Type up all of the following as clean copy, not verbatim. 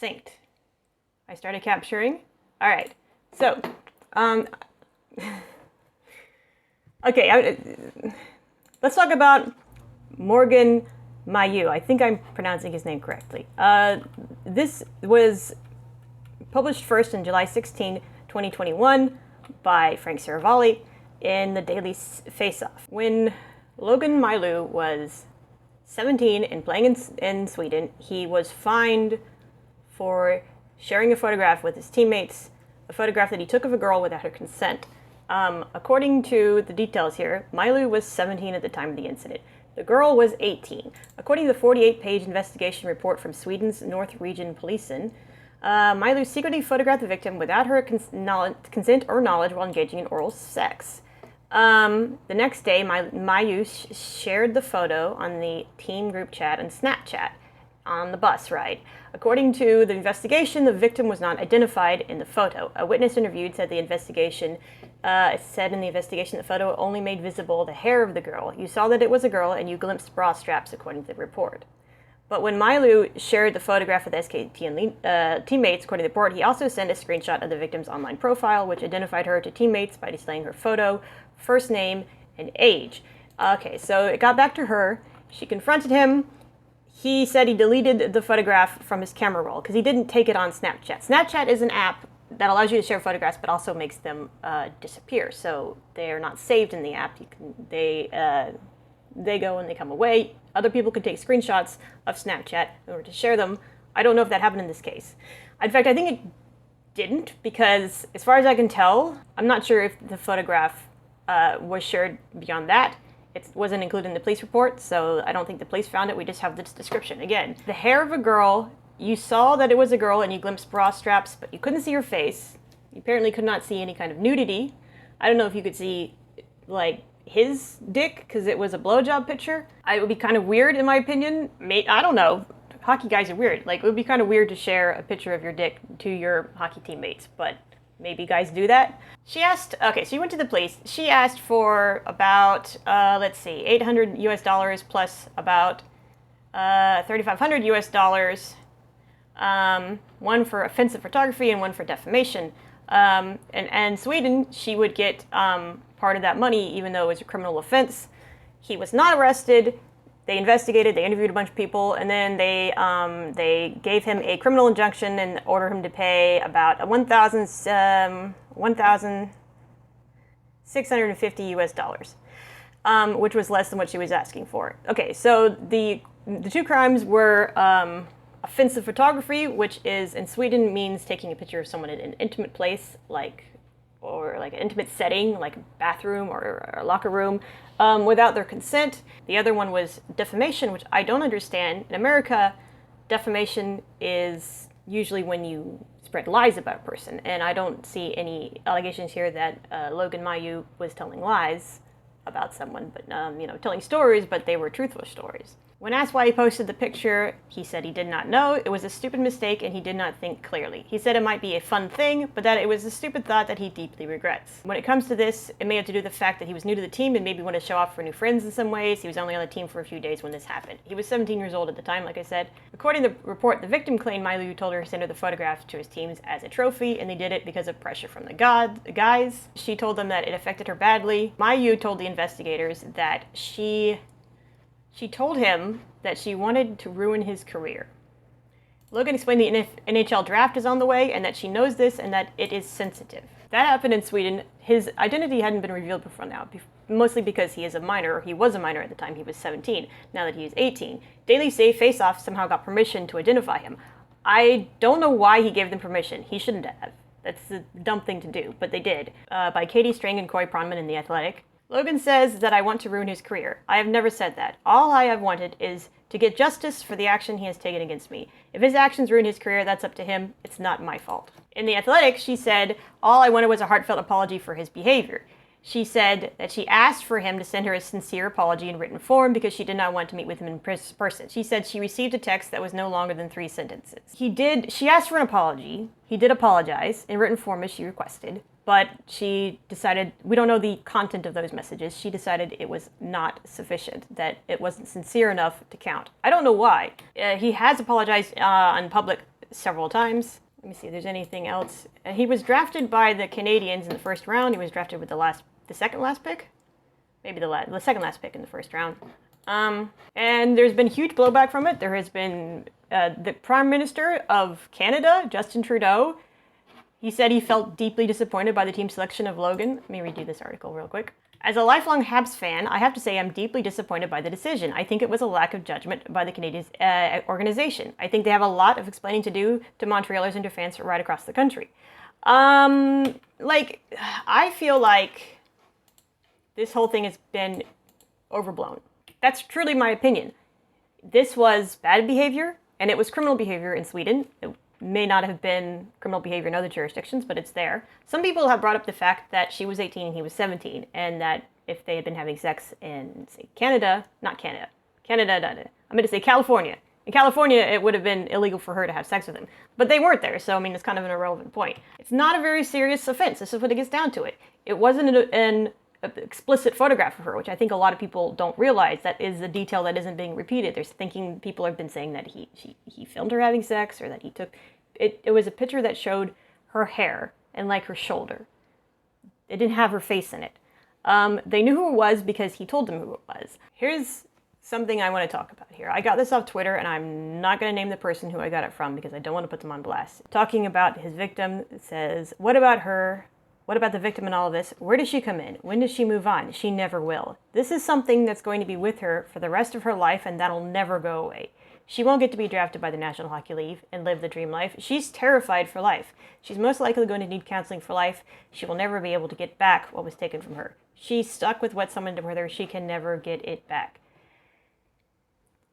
Synced. I started capturing. All right. So, okay. Let's talk about Logan Mailloux. I think I'm pronouncing his name correctly. This was published first on July 16, 2021 by Frank Saravalli in the Daily Face-Off. When Logan Mailloux was 17 and playing in Sweden, he was fined for sharing a photograph with his teammates, a photograph that he took of a girl without her consent. According to the details here, Mailloux was 17 at the time of the incident. The girl was 18. According to the 48-page investigation report from Sweden's North Region Polisen, Mailloux secretly photographed the victim without her consent or knowledge while engaging in oral sex. The next day, Mailloux shared the photo on the team group chat and Snapchat on the bus ride. According to the investigation, the victim was not identified in the photo. A witness interviewed said in the investigation the photo only made visible the hair of the girl. You saw that it was a girl and you glimpsed bra straps, according to the report. But when Mailloux shared the photograph with SKT teammates, according to the report, he also sent a screenshot of the victim's online profile, which identified her to teammates by displaying her photo, first name, and age. Okay, so it got back to her. She confronted him. He said he deleted the photograph from his camera roll because he didn't take it on Snapchat. Snapchat is an app that allows you to share photographs but also makes them disappear. So they are not saved in the app. They go and they come away. Other people can take screenshots of Snapchat in order to share them. I don't know if that happened in this case. In fact, I think it didn't because as far as I can tell, I'm not sure if the photograph was shared beyond that. It wasn't included in the police report, so I don't think the police found it. We just have this description. Again, the hair of a girl, you saw that it was a girl and you glimpsed bra straps, but you couldn't see her face. You apparently could not see any kind of nudity. I don't know if you could see, like, his dick, because it was a blowjob picture. It would be kind of weird, in my opinion. I don't know. Hockey guys are weird. Like, it would be kind of weird to share a picture of your dick to your hockey teammates, but maybe guys do that. She asked, okay, so you went to the police. She asked for about, $800 US plus about $3,500 US, one for offensive photography and one for defamation. And Sweden, she would get part of that money, even though it was a criminal offense. He was not arrested. They investigated, they interviewed a bunch of people, and then they gave him a criminal injunction and ordered him to pay about $1,650 US, which was less than what she was asking for. Okay, so the two crimes were offensive photography, which is in Sweden means taking a picture of someone in an intimate place, like an intimate setting, like a bathroom or a locker room, without their consent. The other one was defamation, which I don't understand. In America, defamation is usually when you spread lies about a person, and I don't see any allegations here that Logan Mailloux was telling lies about someone, but telling stories, but they were truthful stories. When asked why he posted the picture, he said he did not know. It was a stupid mistake and he did not think clearly. He said it might be a fun thing, but that it was a stupid thought that he deeply regrets. When it comes to this, it may have to do with the fact that he was new to the team and maybe wanted to show off for new friends in some ways. He was only on the team for a few days when this happened. He was 17 years old at the time, like I said. According to the report, the victim claimed Mailloux told her to send her the photograph to his teams as a trophy, and they did it because of pressure from the guys. She told them that it affected her badly. Mailloux told the investigators that she told him that she wanted to ruin his career. Logan explained the NHL draft is on the way and that she knows this and that it is sensitive. That happened in Sweden. His identity hadn't been revealed before now, mostly because he is a minor, or he was a minor at the time. He was 17. Now that he is 18. Daily Face-Off somehow got permission to identify him. I don't know why he gave them permission. He shouldn't have. That's a dumb thing to do, but they did. By Katie Strang and Corey Pronman in The Athletic. Logan says that I want to ruin his career. I have never said that. All I have wanted is to get justice for the action he has taken against me. If his actions ruin his career, that's up to him. It's not my fault. In The Athletic, she said, all I wanted was a heartfelt apology for his behavior. She said that she asked for him to send her a sincere apology in written form because she did not want to meet with him in person. She said she received a text that was no longer than 3 sentences. She asked for an apology. He did apologize in written form as she requested. But she decided, we don't know the content of those messages, she decided it was not sufficient, that it wasn't sincere enough to count. I don't know why. He has apologized in public several times. Let me see if there's anything else. He was drafted by the Canadiens in the first round. He was drafted with the second last pick, maybe the second last pick in the first round. And there's been huge blowback from it. There has been the Prime Minister of Canada, Justin Trudeau. He said he felt deeply disappointed by the team selection of Logan. Let me read you this article real quick. As a lifelong Habs fan, I have to say I'm deeply disappointed by the decision. I think it was a lack of judgment by the Canadiens organization. I think they have a lot of explaining to do to Montrealers and to fans right across the country. I feel like this whole thing has been overblown. That's truly my opinion. This was bad behavior, and it was criminal behavior in Sweden. It may not have been criminal behavior in other jurisdictions, but it's there. Some people have brought up the fact that she was 18 and he was 17, and that if they had been having sex in, say, California. In California, it would have been illegal for her to have sex with him. But they weren't there, so, I mean, it's kind of an irrelevant point. It's not a very serious offense. This is what it gets down to it. It wasn't an explicit photograph of her, which I think a lot of people don't realize. That is a detail that isn't being repeated. There's thinking people have been saying that he filmed her having sex, or that he took it. It was a picture that showed her hair and like her shoulder. It didn't have her face in it. They knew who it was because he told them who it was. Here's something I want to talk about here. I got this off Twitter, and I'm not going to name the person who I got it from because I don't want to put them on blast. Talking about his victim, it says, "What about her? What about the victim in all of this? Where does she come in? When does she move on? She never will. This is something that's going to be with her for the rest of her life, and that'll never go away. She won't get to be drafted by the National Hockey League and live the dream life. She's terrified for life. She's most likely going to need counseling for life. She will never be able to get back what was taken from her. She's stuck with what someone did with her. She can never get it back."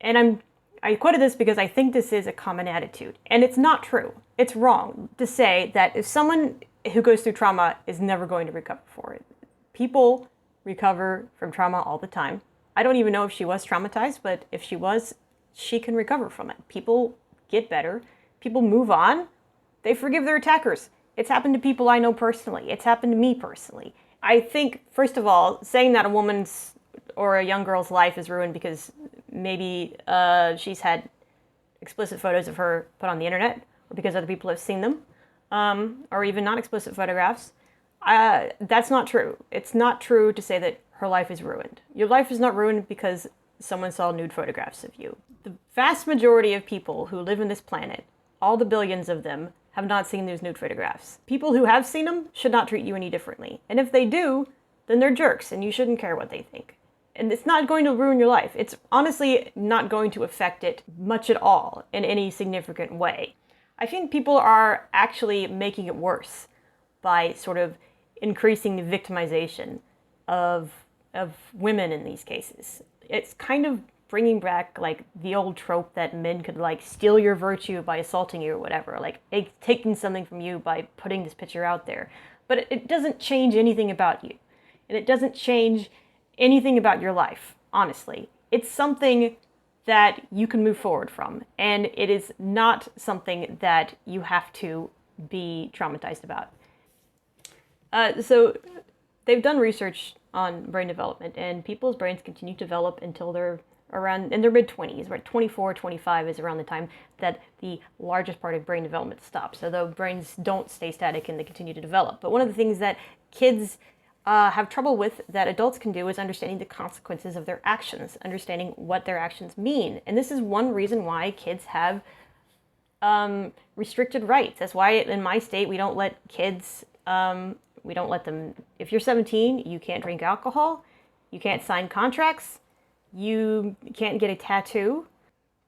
And I quoted this because I think this is a common attitude. And it's not true. It's wrong to say that if someone who goes through trauma is never going to recover for it. People recover from trauma all the time. I don't even know if she was traumatized, but if she was, she can recover from it. People get better. People move on. They forgive their attackers. It's happened to people I know personally. It's happened to me personally. I think, first of all, saying that a woman's or a young girl's life is ruined because maybe she's had explicit photos of her put on the internet, or because other people have seen them, or even non-explicit photographs, that's not true. It's not true to say that her life is ruined. Your life is not ruined because someone saw nude photographs of you. The vast majority of people who live on this planet, all the billions of them, have not seen those nude photographs. People who have seen them should not treat you any differently. And if they do, then they're jerks, and you shouldn't care what they think. And it's not going to ruin your life. It's honestly not going to affect it much at all in any significant way. I think people are actually making it worse by sort of increasing the victimization of women in these cases. It's kind of bringing back like the old trope that men could like steal your virtue by assaulting you or whatever, like taking something from you by putting this picture out there. But it doesn't change anything about you. And it doesn't change anything about your life, honestly. It's something that you can move forward from, and it is not something that you have to be traumatized about. So they've done research on brain development, and people's brains continue to develop until they're around in their mid-20s, right? 24, 25 is around the time that the largest part of brain development stops. So the brains don't stay static and they continue to develop. But one of the things that kids have trouble with that adults can do is understanding the consequences of their actions, understanding what their actions mean. And this is one reason why kids have restricted rights. That's why in my state we don't let kids, we don't let them, if you're 17, you can't drink alcohol, you can't sign contracts, you can't get a tattoo,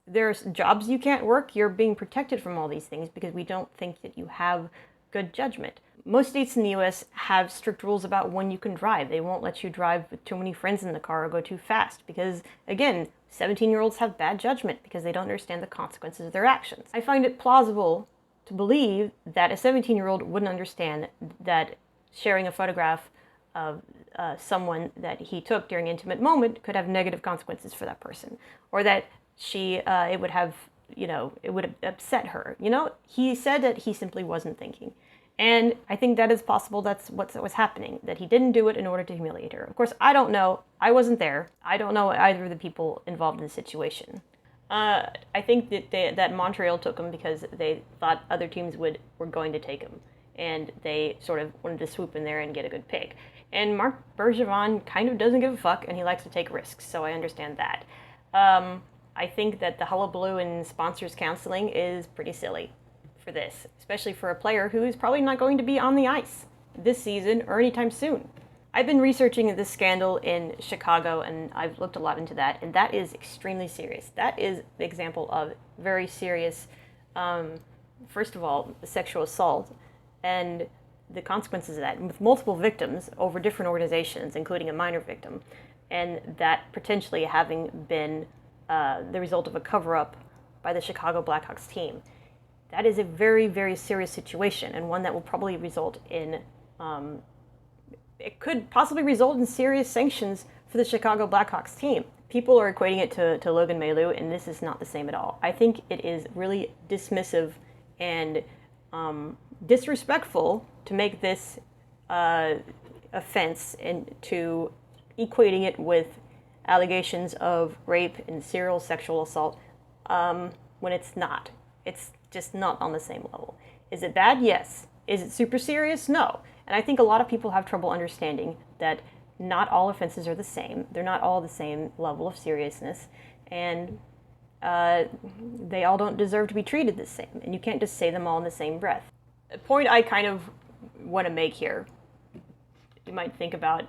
there's jobs you can't work. You're being protected from all these things because we don't think that you have good judgment. Most states in the U.S. have strict rules about when you can drive. They won't let you drive with too many friends in the car or go too fast because, again, 17-year-olds have bad judgment because they don't understand the consequences of their actions. I find it plausible to believe that a 17-year-old wouldn't understand that sharing a photograph of someone that he took during an intimate moment could have negative consequences for that person, or that it would have, it would upset her. He said that he simply wasn't thinking. And I think that is possible that's what was happening, that he didn't do it in order to humiliate her. Of course, I don't know. I wasn't there. I don't know either of the people involved in the situation. I think that Montreal took him because they thought other teams were going to take him, and they sort of wanted to swoop in there and get a good pick. And Marc Bergevin kind of doesn't give a fuck, and he likes to take risks, so I understand that. I think that the hullabaloo and sponsors counseling is pretty silly for this, especially for a player who is probably not going to be on the ice this season or anytime soon. I've been researching this scandal in Chicago, and I've looked a lot into that, and that is extremely serious. That is the example of very serious, first of all, sexual assault, and the consequences of that, with multiple victims over different organizations, including a minor victim, and that potentially having been the result of a cover-up by the Chicago Blackhawks team. That is a very, very serious situation, and one that will probably result in, it could possibly result in serious sanctions for the Chicago Blackhawks team. People are equating it to Logan Mailloux, and this is not the same at all. I think it is really dismissive and disrespectful to make this offense and to equating it with allegations of rape and serial sexual assault when it's not. It's just not on the same level. Is it bad? Yes. Is it super serious? No. And I think a lot of people have trouble understanding that not all offenses are the same. They're not all the same level of seriousness. And they all don't deserve to be treated the same. And you can't just say them all in the same breath. The point I kind of want to make here, you might think about,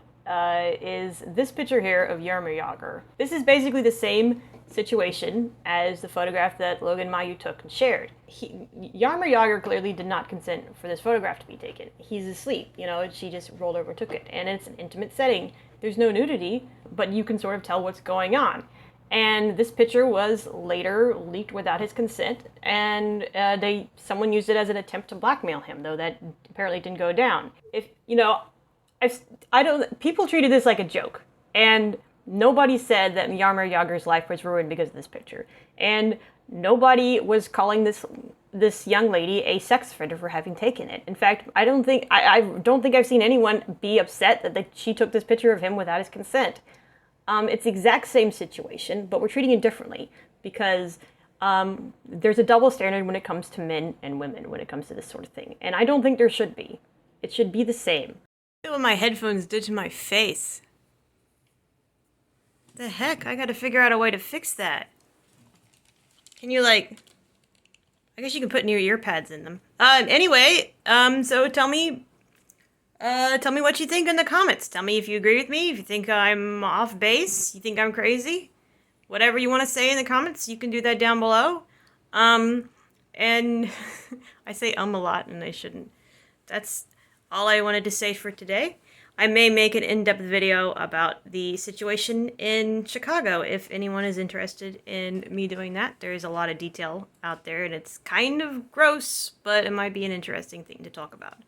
is this picture here of Jaromir Jagr. This is basically the same situation as the photograph that Logan Mailloux took and shared. Jaromir Jagr clearly did not consent for this photograph to be taken. He's asleep, she just rolled over and took it. And it's an intimate setting. There's no nudity, but you can sort of tell what's going on. And this picture was later leaked without his consent, and someone used it as an attempt to blackmail him, though that apparently didn't go down. People treated this like a joke, and nobody said that Jaromir Jagr's life was ruined because of this picture, and nobody was calling this young lady a sex offender for having taken it. In fact, I don't think I've seen anyone be upset that she took this picture of him without his consent. It's the exact same situation, but we're treating it differently because there's a double standard when it comes to men and women when it comes to this sort of thing, and I don't think there should be. It should be the same. Look at what my headphones did to my face. The heck? I gotta figure out a way to fix that. Can you, I guess you can put new ear pads in them. Anyway, so tell me what you think in the comments. Tell me if you agree with me, if you think I'm off base, you think I'm crazy. Whatever you want to say in the comments, you can do that down below. And I say a lot, and I shouldn't. That's all I wanted to say for today. I may make an in-depth video about the situation in Chicago if anyone is interested in me doing that. There is a lot of detail out there, and it's kind of gross, but it might be an interesting thing to talk about.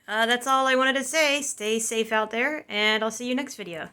That's all I wanted to say. Stay safe out there, and I'll see you next video.